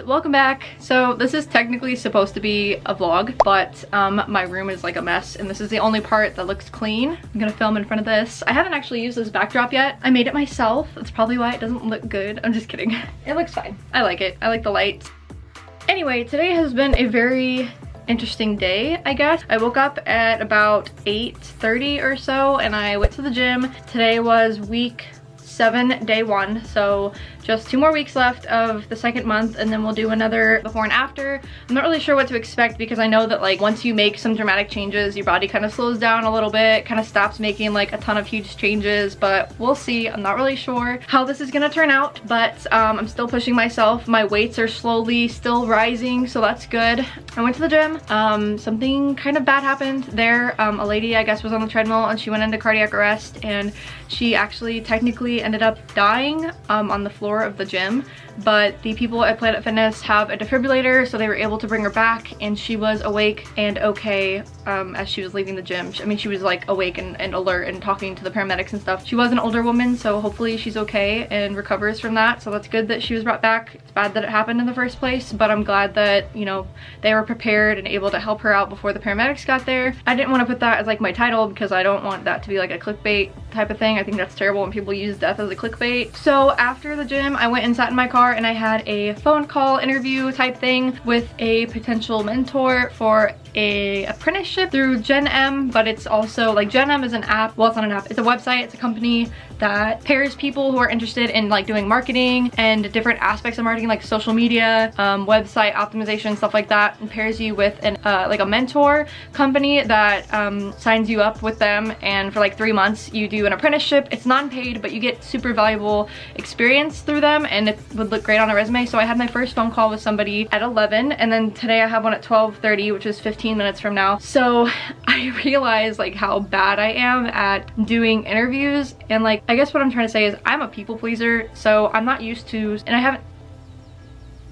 welcome back. So this is technically supposed to be a vlog, but my room is like a mess and this is the only part that looks clean. I'm gonna film in front of this. I haven't actually used this backdrop yet. I made it myself. That's probably why it doesn't look good. I'm just kidding. It looks fine. I like it. I like the lights. Anyway, today has been a very interesting day, I guess. I woke up at about 8:30 or so and I went to the gym. Today was week 7, day 1, so just 2 more weeks left of the 2nd month and then we'll do another before and after. I'm not really sure what to expect because I know that like once you make some dramatic changes, your body kind of slows down a little bit, kind of stops making like a ton of huge changes, but we'll see. I'm not really sure how this is gonna turn out, but I'm still pushing myself. My weights are slowly still rising, so that's good. I went to the gym. Something kind of bad happened there. A lady, I guess, was on the treadmill and she went into cardiac arrest and she actually technically ended up dying on the floor of the gym, but the people at Planet Fitness have a defibrillator, so they were able to bring her back and she was awake and okay as she was leaving the gym. I mean, she was like awake and alert and talking to the paramedics and stuff. She was an older woman, so hopefully she's okay and recovers from that, so that's good that she was brought back. It's bad that it happened in the first place, but I'm glad that, you know, they were prepared and able to help her out before the paramedics got there. I didn't want to put that as like my title because I don't want that to be like a clickbait type of thing. I think that's terrible when people use death as a clickbait. So after the gym, I went and sat in my car and I had a phone call interview type thing with a potential mentor for a apprenticeship through Gen M, but it's also like Gen M is an app. Well, it's not an app, it's a website. It's a company that pairs people who are interested in like doing marketing and different aspects of marketing, like social media, website optimization, stuff like that, and pairs you with an like a mentor company that signs you up with them, and for like 3 months you do an apprenticeship. It's non-paid, but you get super valuable experience through them and it would look great on a resume. So I had my first phone call with somebody at 11 and then today I have one at 12:30, which is 15 minutes from now. So I realized like how bad I am at doing interviews, and like I guess what I'm trying to say is I'm a people pleaser, so I'm not used to, and I haven't,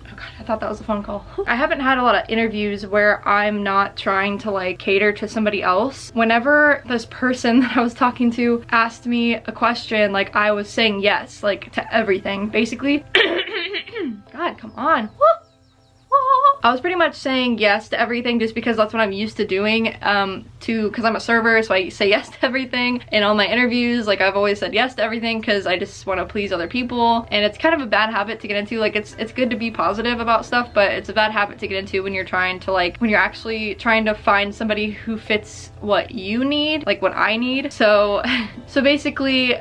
oh god, I thought that was a phone call. I haven't had a lot of interviews where I'm not trying to like cater to somebody else. Whenever this person that I was talking to asked me a question, like I was saying yes, like to everything, basically. God, come on. I was pretty much saying yes to everything just because that's what I'm used to doing, because I'm a server, so I say yes to everything. In all my interviews, like I've always said yes to everything because I just want to please other people, and it's kind of a bad habit to get into. Like it's good to be positive about stuff, but it's a bad habit to get into when you're trying to like, when you're actually trying to find somebody who fits what you need, like what I need. So basically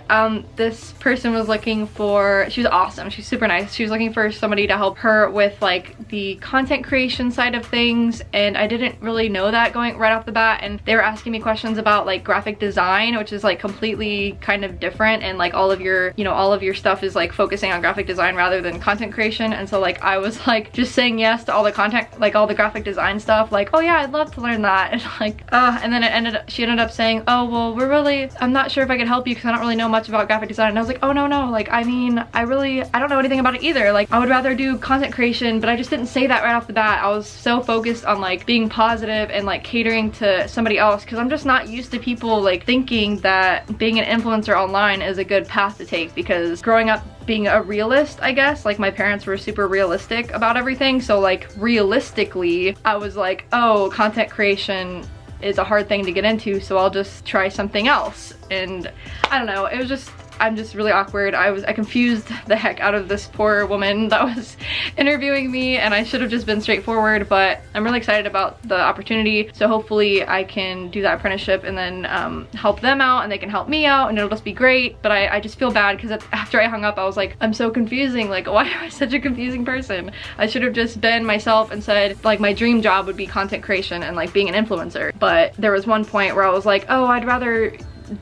this person was looking for, she was awesome, she's super nice, she was looking for somebody to help her with like the content creation side of things, and I didn't really know that going right off the bat, and they were asking me questions about like graphic design, which is like completely kind of different, and like all of your, you know, all of your stuff is like focusing on graphic design rather than content creation. And so like I was like just saying yes to all the content, like all the graphic design stuff, like oh yeah, I'd love to learn that, and like and then she ended up saying, oh well, I'm not sure if I could help you because I don't really know much about graphic design. And I was like, oh no, like I mean I don't know anything about it either, like I would rather do content creation. But I just didn't say that right off the bat. I was so focused on like being positive and like catering to somebody else because I'm just not used to people like thinking that being an influencer online is a good path to take, because growing up being a realist, I guess, like my parents were super realistic about everything, so like realistically I was like, oh, content creation is a hard thing to get into, so I'll just try something else. And I don't know, it was just, I'm just really awkward. I confused the heck out of this poor woman that was interviewing me, and I should have just been straightforward, but I'm really excited about the opportunity. So hopefully I can do that apprenticeship and then help them out and they can help me out and it'll just be great. But I just feel bad because after I hung up I was like, I'm so confusing, like why am I such a confusing person? I should have just been myself and said like my dream job would be content creation and like being an influencer. But there was one point where I was like, oh, I'd rather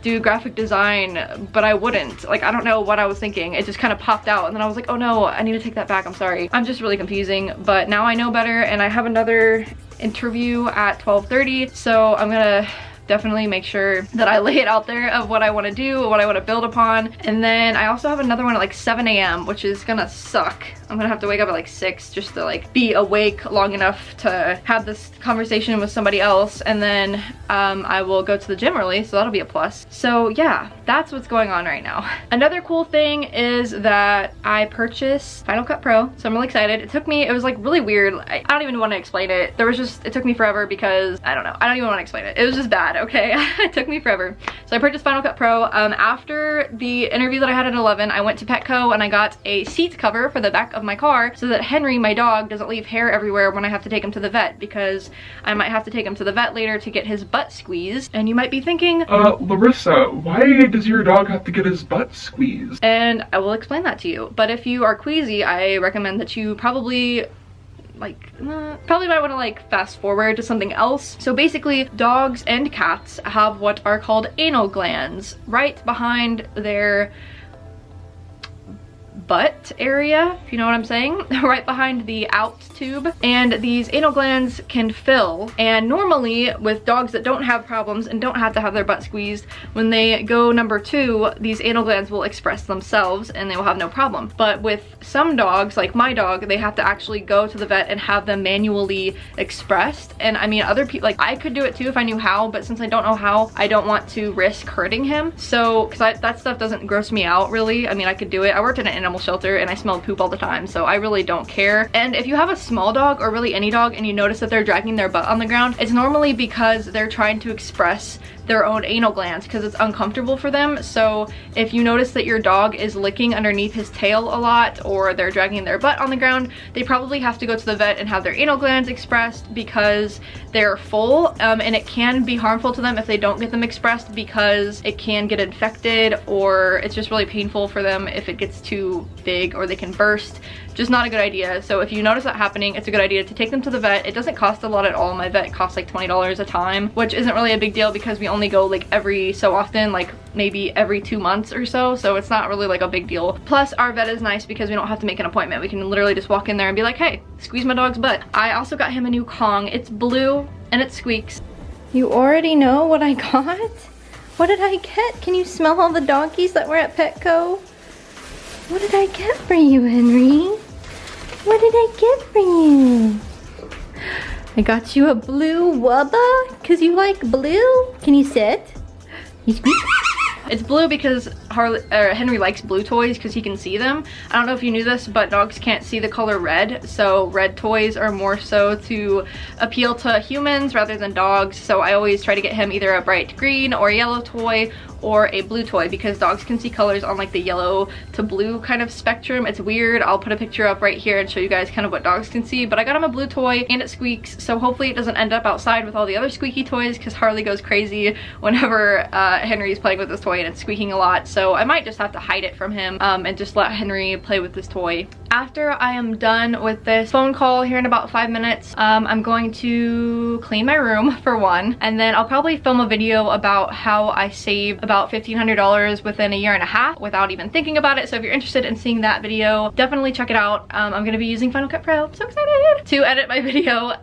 do graphic design, but I wouldn't. Like I don't know what I was thinking, it just kind of popped out, and then I was like, oh no, I need to take that back, I'm sorry. I'm just really confusing, but now I know better, and I have another interview at 12:30, so I'm gonna definitely make sure that I lay it out there of what I want to do, what I want to build upon. And then I also have another one at like 7 a.m. which is gonna suck. I'm gonna have to wake up at like 6 just to like be awake long enough to have this conversation with somebody else, and then I will go to the gym early, so that'll be a plus. So yeah, that's what's going on right now. Another cool thing is that I purchased Final Cut Pro, so I'm really excited. It was like really weird. I don't even want to explain it. It took me forever because I don't know. I don't even want to explain it. It was just bad, okay? It took me forever. So I purchased Final Cut Pro. After the interview that I had at 11, I went to Petco and I got a seat cover for the back of my car so that Henry, my dog, doesn't leave hair everywhere when I have to take him to the vet, because I might have to take him to the vet later to get his butt squeezed. And you might be thinking, Larissa, why does your dog have to get his butt squeezed? And I will explain that to you. But if you are queasy, I recommend that you probably might want to like fast forward to something else. So basically, dogs and cats have what are called anal glands right behind their butt area, if you know what I'm saying, right behind the out tube. And these anal glands can fill, and normally with dogs that don't have problems and don't have to have their butt squeezed, when they go number 2, these anal glands will express themselves and they will have no problem. But with some dogs, like my dog, they have to actually go to the vet and have them manually expressed. And I mean, other people, like I could do it too if I knew how, but since I don't know how, I don't want to risk hurting him. So, because that stuff doesn't gross me out really. I mean, I could do it. I worked in an animal shelter and I smelled poop all the time, so I really don't care. And if you have a small dog, or really any dog, and you notice that they're dragging their butt on the ground, it's normally because they're trying to express their own anal glands because it's uncomfortable for them. So if you notice that your dog is licking underneath his tail a lot, or they're dragging their butt on the ground, they probably have to go to the vet and have their anal glands expressed because they're full, and it can be harmful to them if they don't get them expressed, because it can get infected, or it's just really painful for them if it gets too big, or they can burst. Just not a good idea. So if you notice that happening, it's a good idea to take them to the vet. It doesn't cost a lot at all. My vet costs like $20 a time, which isn't really a big deal because we only go like every so often, like maybe every 2 months or so. So it's not really like a big deal. Plus our vet is nice because we don't have to make an appointment. We can literally just walk in there and be like, hey, squeeze my dog's butt. I also got him a new Kong. It's blue and it squeaks. You already know what I got? What did I get? Can you smell all the doggies that were at Petco? What did I get for you, Henry? What did I get for you? I got you a blue wubba, because you like blue. Can you sit? You squeak? It's blue because Henry likes blue toys because he can see them. I don't know if you knew this, but dogs can't see the color red, so red toys are more so to appeal to humans rather than dogs. So I always try to get him either a bright green or yellow toy or a blue toy, because dogs can see colors on like the yellow to blue kind of spectrum. It's weird. I'll put a picture up right here and show you guys kind of what dogs can see, but I got him a blue toy and it squeaks, so hopefully it doesn't end up outside with all the other squeaky toys, because Harley goes crazy whenever Henry's playing with this toy and it's squeaking a lot. So I might just have to hide it from him and just let Henry play with this toy. After I am done with this phone call here in about 5 minutes, I'm going to clean my room for one, and then I'll probably film a video about how I save about $1,500 within a year and a half without even thinking about it. So if you're interested in seeing that video, definitely check it out. I'm gonna be using Final Cut Pro. I'm so excited to edit my video,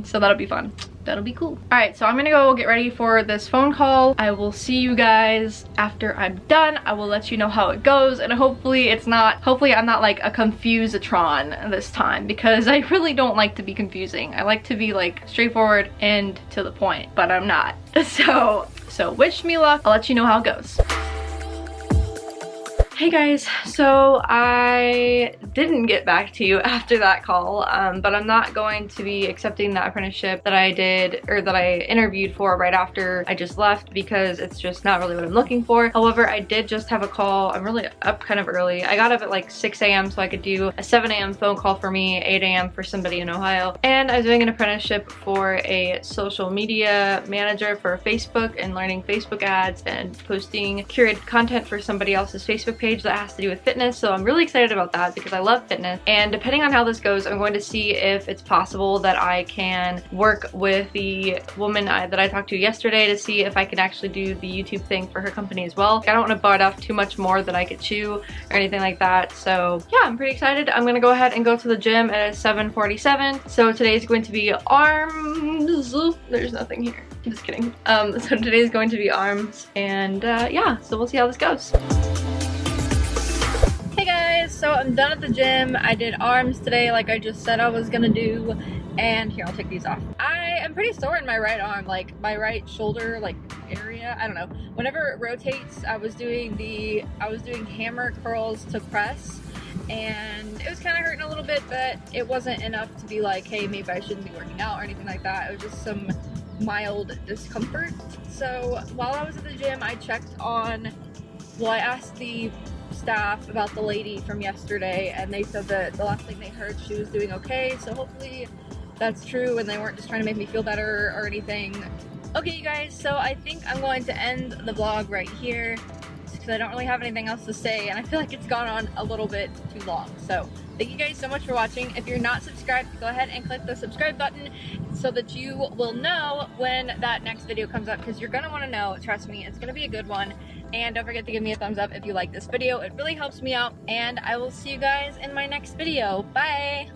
so that'll be fun. That'll be cool. All right, so I'm gonna go get ready for this phone call. I will see you guys after I'm done. I will let you know how it goes, and hopefully I'm not like a confuse-a-tron this time, because I really don't like to be confusing. I like to be like straightforward and to the point, but I'm not. So wish me luck. I'll let you know how it goes. Hey guys, so I didn't get back to you after that call, but I'm not going to be accepting that apprenticeship that I did, or that I interviewed for right after I just left, because it's just not really what I'm looking for. However, I did just have a call. I'm really up kind of early. I got up at like 6 a.m. so I could do a 7 a.m. phone call for me, 8 a.m. for somebody in Ohio. And I was doing an apprenticeship for a social media manager for Facebook, and learning Facebook ads and posting curated content for somebody else's Facebook page that has to do with fitness. So I'm really excited about that because I love fitness, and depending on how this goes, I'm going to see if it's possible that I can work with the woman that I talked to yesterday to see if I can actually do the YouTube thing for her company as well. I don't want to bite off too much more than I could chew or anything like that. So yeah, I'm pretty excited. I'm gonna go ahead and go to the gym at 7:47. So today's going to be arms. There's nothing here. I'm just kidding. So today is going to be arms, and yeah, so we'll see how this goes. Hey guys, so I'm done at the gym. I did arms today like I just said I was gonna do, and here, I'll take these off. I am pretty sore in my right arm, like my right shoulder like area. I don't know. Whenever it rotates, I was doing hammer curls to press, and it was kind of hurting a little bit, but it wasn't enough to be like, hey, maybe I shouldn't be working out or anything like that. It was just some mild discomfort. So while I was at the gym, I checked on, well, I asked the staff about the lady from yesterday, and they said that the last thing they heard, she was doing okay, so hopefully that's true and they weren't just trying to make me feel better or anything. Okay, you guys, so I think I'm going to end the vlog right here because I don't really have anything else to say, and I feel like it's gone on a little bit too long. So thank you guys so much for watching. If you're not subscribed, go ahead and click the subscribe button so that you will know when that next video comes up, because you're gonna want to know, trust me, it's gonna be a good one. And don't forget to give me a thumbs up if you like this video. It really helps me out, and I will see you guys in my next video. Bye!